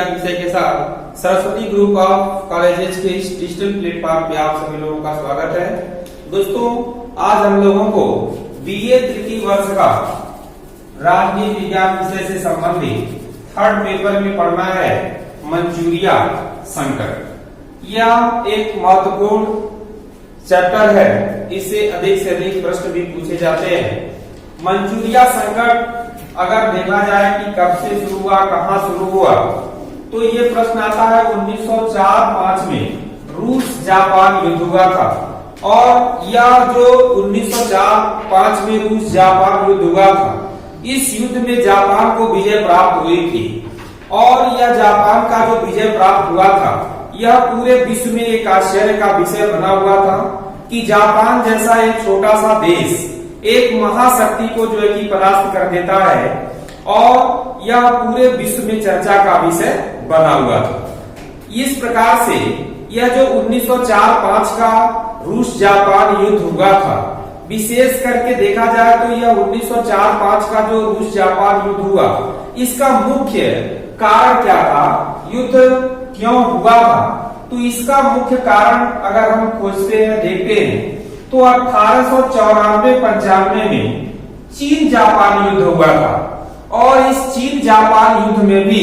विज्ञान विषय के साथ सरस्वती ग्रुप ऑफ कॉलेजेस के इस डिजिटल प्लेटफॉर्म पे आप सभी लोगों का स्वागत है। दोस्तों, आज हम लोगों को बीए तृतीय वर्ष का राजनीति विज्ञान विषय से संबंधित थर्ड पेपर में पढ़ना है मंचूरिया संकट। यह एक महत्वपूर्ण चैप्टर है, इससे अधिक से अधिक प्रश्न भी पूछे जाते हैं। मंचूरिया संकट अगर देखा जाए कि कब से शुरू हुआ, कहां शुरू हुआ, तो ये प्रश्न आता है 1904-5 में रूस जापान युद्ध हुआ था। और यह जो 1904-5 में रूस जापान युद्ध हुआ था, इस युद्ध में जापान को विजय प्राप्त हुई थी। और यह जापान का जो विजय प्राप्त हुआ था, यह पूरे विश्व में एक आश्चर्य का विषय बना हुआ था कि जापान जैसा एक छोटा सा देश एक महाशक्ति को जो है कि परास्त कर देता है, और यह पूरे विश्व में चर्चा का विषय बना हुआ था। इस प्रकार से यह जो 1904-5 का रूस जापान युद्ध हुआ था, विशेष करके देखा जाए तो यह 1904-5 का जो रूस जापान युद्ध हुआ, इसका मुख्य कारण क्या था, युद्ध क्यों हुआ था, तो इसका मुख्य कारण अगर हम खोजते हैं, देखते हैं, तो 1894-95 में चीन जापान युद्ध हुआ था। और इस चीन जापान युद्ध में भी,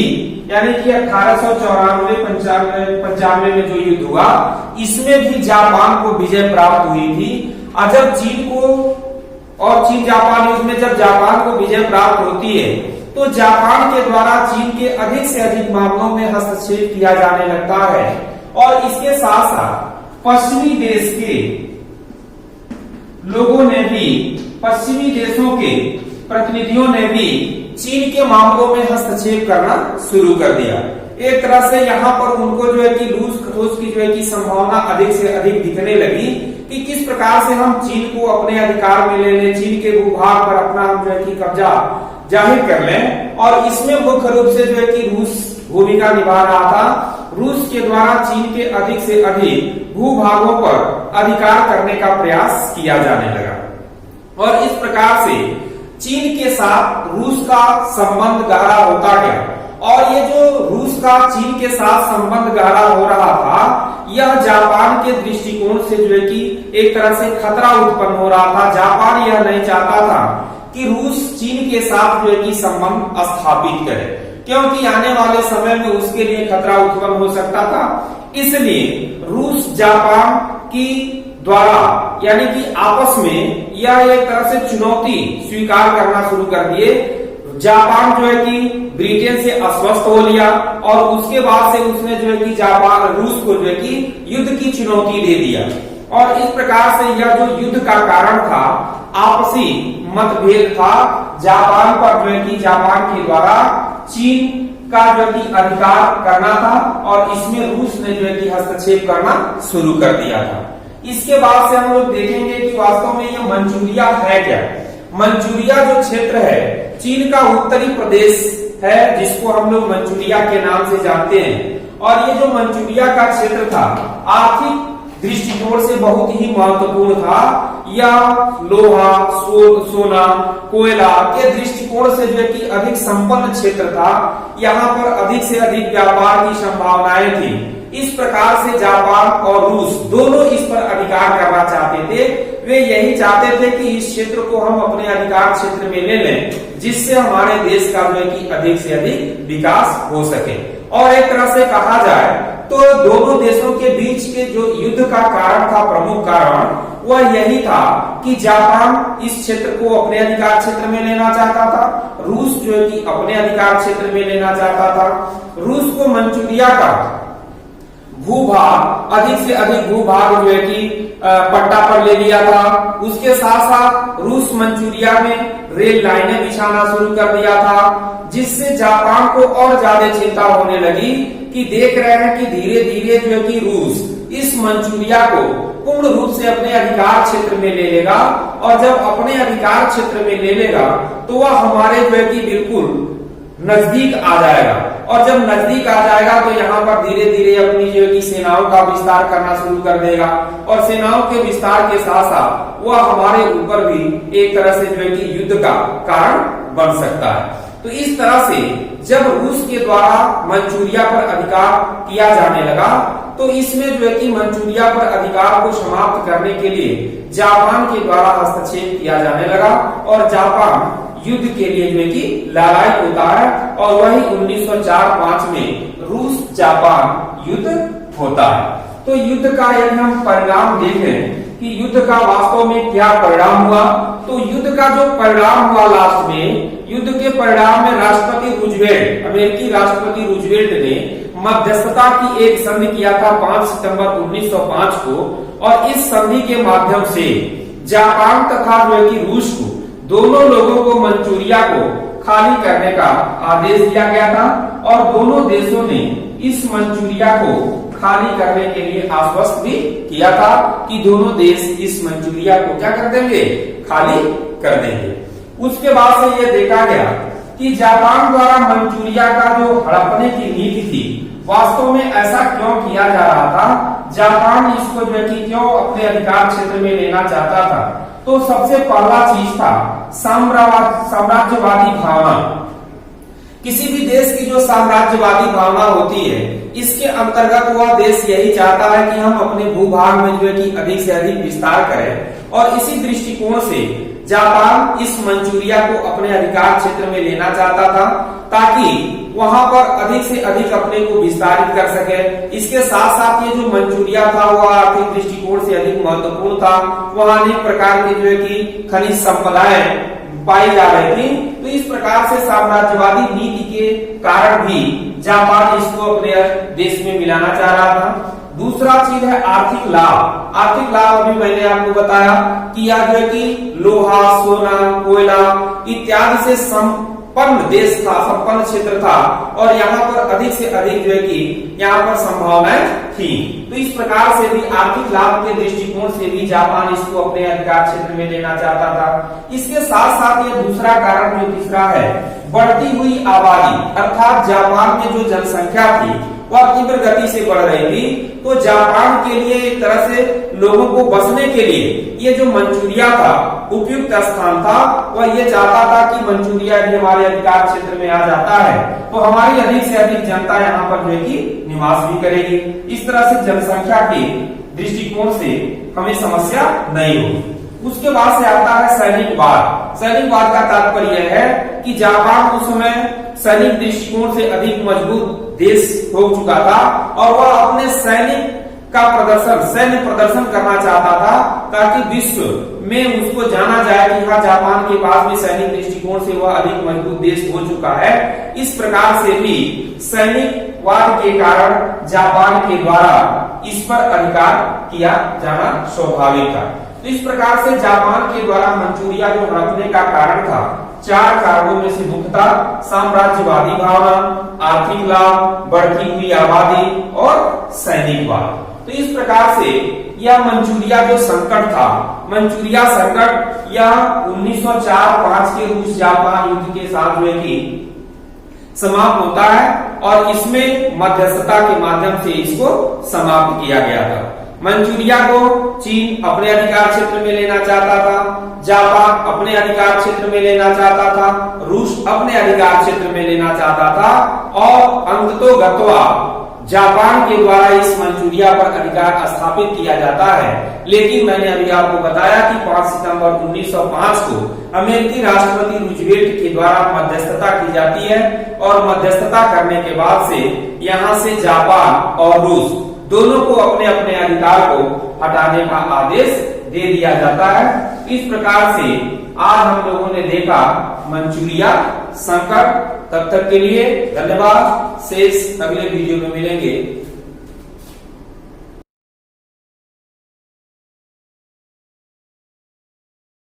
यानी कि 1894-95 में जो युद्ध हुआ, इसमें भी जापान को विजय प्राप्त हुई थी। और जब चीन जापान युद्ध में जब जापान को विजय प्राप्त होती है, तो जापान के द्वारा चीन के अधिक से अधिक मामलों में हस्तक्षेप किया जाने लगता है। और इसके साथ साथ पश्चिमी देश के लोगों ने भी, पश्चिमी देशों के प्रतिनिधियों ने भी चीन के मामलों में हस्तक्षेप करना शुरू कर दिया। एक तरह से यहाँ पर उनको जो है कि रूस की जो है कि संभावना अधिक से अधिक दिखने लगी कि किस प्रकार से हम चीन को अपने अधिकार में ले लें, चीन के भूभाग पर अपना जो है कि कब्जा जाहिर कर लें। और इसमें मुख्य रूप से जो है कि रूस भूमिका निभा रहा था। रूस के द्वारा चीन के अधिक से अधिक भूभागों पर अधिकार करने का प्रयास किया जाने लगा। और इस प्रकार से चीन के साथ रूस का संबंध गहरा होता गया। और ये जो रूस का चीन के साथ संबंध गहरा हो रहा था, यह जापान के दृष्टिकोण से जो है कि एक तरह से खतरा उत्पन्न हो रहा था। जापान यह नहीं चाहता था कि रूस चीन के साथ जो है कि संबंध स्थापित करे, क्योंकि आने वाले समय में उसके लिए खतरा उत्पन्न हो सकता था। इसलिए रूस जापान की द्वारा, यानी कि आपस में यह एक तरह से चुनौती स्वीकार करना शुरू कर दिए। जापान जो है कि ब्रिटेन से अस्वस्थ हो लिया, और उसके बाद से उसने जो है कि जापान रूस को जो है कि युद्ध की चुनौती दे दिया। और इस प्रकार से यह जो युद्ध का कारण था, आपसी मतभेद था। जापान पर जो है कि जापान के द्वारा चीन का जो है कि अधिकार करना था, और इसमें रूस ने जो है कि हस्तक्षेप करना शुरू कर दिया था। इसके बाद से हम लोग देखेंगे कि वास्तव में ये मंचूरिया है क्या। मंचूरिया जो क्षेत्र है, चीन का उत्तरी प्रदेश है, जिसको हम लोग मंचूरिया के नाम से जानते हैं। और ये जो मंचूरिया का क्षेत्र था, आर्थिक दृष्टिकोण से बहुत ही महत्वपूर्ण था। यह लोहा, सोना, कोयला के दृष्टिकोण से जो है कि अधिक संपन्न क्षेत्र था। यहाँ पर अधिक से अधिक व्यापार की संभावनाएं थी। इस प्रकार से जापान और रूस दोनों इस पर अधिकार करना चाहते थे। वे यही चाहते थे कि इस क्षेत्र को हम अपने अधिकार क्षेत्र में ले लें, जिससे हमारे देश का जो है कि अधिक से अधिक विकास हो सके। और एक तरह से कहा जाए तो दोनों देशों के बीच के जो युद्ध का कारण था, प्रमुख कारण वह यही था कि जापान इस क्षेत्र को अपने अधिकार क्षेत्र में लेना चाहता था, रूस जो है कि अपने अधिकार क्षेत्र में लेना चाहता था। रूस को मंचूरिया का भूभाग, अधिक से अधिक भूभाग जो है कि पट्टा पर ले लिया था। उसके साथ साथ रूस मंचूरिया में रेल लाइनें बिछाना शुरू कर दिया था, जिससे जापान को और ज्यादा चिंता होने लगी कि देख रहे हैं कि धीरे धीरे जो है कि रूस इस मंचूरिया को पूर्ण रूप से अपने अधिकार क्षेत्र में ले लेगा। और जब अपने अधिकार क्षेत्र में ले लेगा, तो वह हमारे जो है कि बिल्कुल नजदीक आ जाएगा। और जब नजदीक आ जाएगा, तो यहाँ पर धीरे धीरे अपनी जो है कि सेनाओं का विस्तार करना शुरू कर देगा। और सेनाओं के विस्तार के साथ साथ वह हमारे ऊपर भी एक तरह से जो है कि युद्ध का कारण बन सकता है। तो इस तरह से जब रूस के द्वारा मंचूरिया पर अधिकार किया जाने लगा, तो इसमें जो है कि मंचूरिया पर अधिकार को समाप्त करने के लिए जापान के द्वारा हस्तक्षेप किया जाने लगा और जापान युद्ध के लिए जो है कि लड़ाई होता है और वही 1904-5 में रूस जापान युद्ध होता है। तो युद्ध का यदि हम परिणाम देखें कि युद्ध का वास्तव में क्या परिणाम हुआ, तो युद्ध का जो परिणाम हुआ लास्ट में, युद्ध के परिणाम में राष्ट्रपति रूजवेल्ट, अमेरिकी राष्ट्रपति रूजवेल्ट ने मध्यस्थता की एक संधि किया था 5 सितंबर 1905 को, और इस संधि के माध्यम से जापान तथा जो है कि रूस को, दोनों लोगों को मंचूरिया को खाली करने का आदेश दिया गया था और दोनों देशों ने इस मंचूरिया को खाली करने के लिए आश्वस्त भी किया था कि दोनों देश इस मंचूरिया को क्या कर देंगे, खाली कर देंगे। उसके बाद से यह देखा गया कि जापान द्वारा मंचूरिया का जो हड़पने की नीति थी, वास्तव में ऐसा क्यों किया जा रहा था, जापान इसको जो है कि क्यों अपने अधिकार क्षेत्र में लेना चाहता था, तो सबसे पहला चीज था साम्राज्यवादी भावना। किसी भी देश की जो साम्राज्यवादी भावना होती है, इसके अंतर्गत वह देश यही चाहता है कि हम अपने भूभाग में जो है कि अधिक से अधिक विस्तार करें, और इसी दृष्टिकोण से जापान इस मंचूरिया को अपने अधिकार क्षेत्र में लेना चाहता था ताकि वहां पर अधिक से अधिक अपने को विस्तारित कर सके। इसके साथ साथ ये जो मंचूरिया था वह आर्थिक दृष्टिकोण से अधिक महत्वपूर्ण था, वहां अनेक प्रकार की जो है कि खनिज संपदाएं पाई जा रही थी। तो इस प्रकार से साम्राज्यवादी नीति के कारण भी जापान इसको अपने देश में मिलाना चाह रहा था। दूसरा चीज है आर्थिक लाभ। आर्थिक लाभ अभी मैंने आपको बताया कि यह जो है कि लोहा, सोना, कोयला इत्यादि से संपन्न देश था, संपन्न क्षेत्र था, और यहाँ पर अधिक से अधिक जो है कि यहाँ पर संभावनाएं थी। तो इस प्रकार से भी आर्थिक लाभ के दृष्टिकोण से भी जापान इसको अपने अधिकार क्षेत्र में लेना चाहता था। इसके साथ साथ ये दूसरा कारण जो तीसरा है, बढ़ती हुई आबादी, अर्थात जापान में जो जनसंख्या थी वह तीव्र गति से बढ़ रही थी। तो जापान के लिए एक तरह से लोगों को बसने के लिए ये जो मंचूरिया था उपयुक्त स्थान था। वह ये चाहता था कि मंचूरिया भी हमारे अधिकार क्षेत्र में आ जाता है तो हमारी अधिक से अधिक जनता यहाँ पर जो है कि निवास भी करेगी। इस तरह से जनसंख्या के दृष्टिकोण से हमें समस्या नहीं होगी। उसके बाद से आता है सैनिकवाद। सैनिकवाद का तात्पर्य है कि जापान उस समय सैनिक दृष्टिकोण से अधिक मजबूत देश हो चुका था और वह अपने सैनिक का सैन्य प्रदर्शन करना चाहता था ताकि विश्व में उसको जाना जाए कि हाँ, जापान के पास भी सैनिक दृष्टिकोण से वह अधिक मजबूत देश हो चुका है। इस प्रकार से भी सैनिकवाद के कारण जापान के द्वारा इस पर अधिकार किया जाना स्वाभाविक था। तो इस प्रकार से जापान के द्वारा मंचूरिया को हड़पने का कारण था, 4 कारणों में से मुख्यतः साम्राज्यवादी भावना, आर्थिक लाभ, बढ़ती हुई आबादी और सैनिकवाद। तो इस प्रकार से यह मंचूरिया जो संकट था, मंचूरिया संकट यह 1904-5 के रूस जापान युद्ध के साथ जो है कि समाप्त होता है और इसमें मध्यस्थता के माध्यम से इसको समाप्त किया गया था। मंचूरिया को चीन अपने अधिकार क्षेत्र में लेना चाहता था, जापान अपने अधिकार क्षेत्र में लेना चाहता था, रूस अपने अधिकार क्षेत्र में लेना चाहता था और अंततोगत्वा जापान के द्वारा इस मंचूरिया पर अधिकार स्थापित किया जाता है। लेकिन मैंने अभी आपको बताया कि 5 सितंबर 1905 को अमेरिकी राष्ट्रपति रूजवेल्ट के द्वारा मध्यस्थता की जाती है और मध्यस्थता करने के बाद से यहाँ से जापान और रूस दोनों को अपने अपने अधिकार को हटाने का आदेश दे दिया जाता है। इस प्रकार से आज हम लोगों ने देखा मंचूरिया संकट। तब तक के लिए धन्यवाद। शेष अगले वीडियो में मिलेंगे।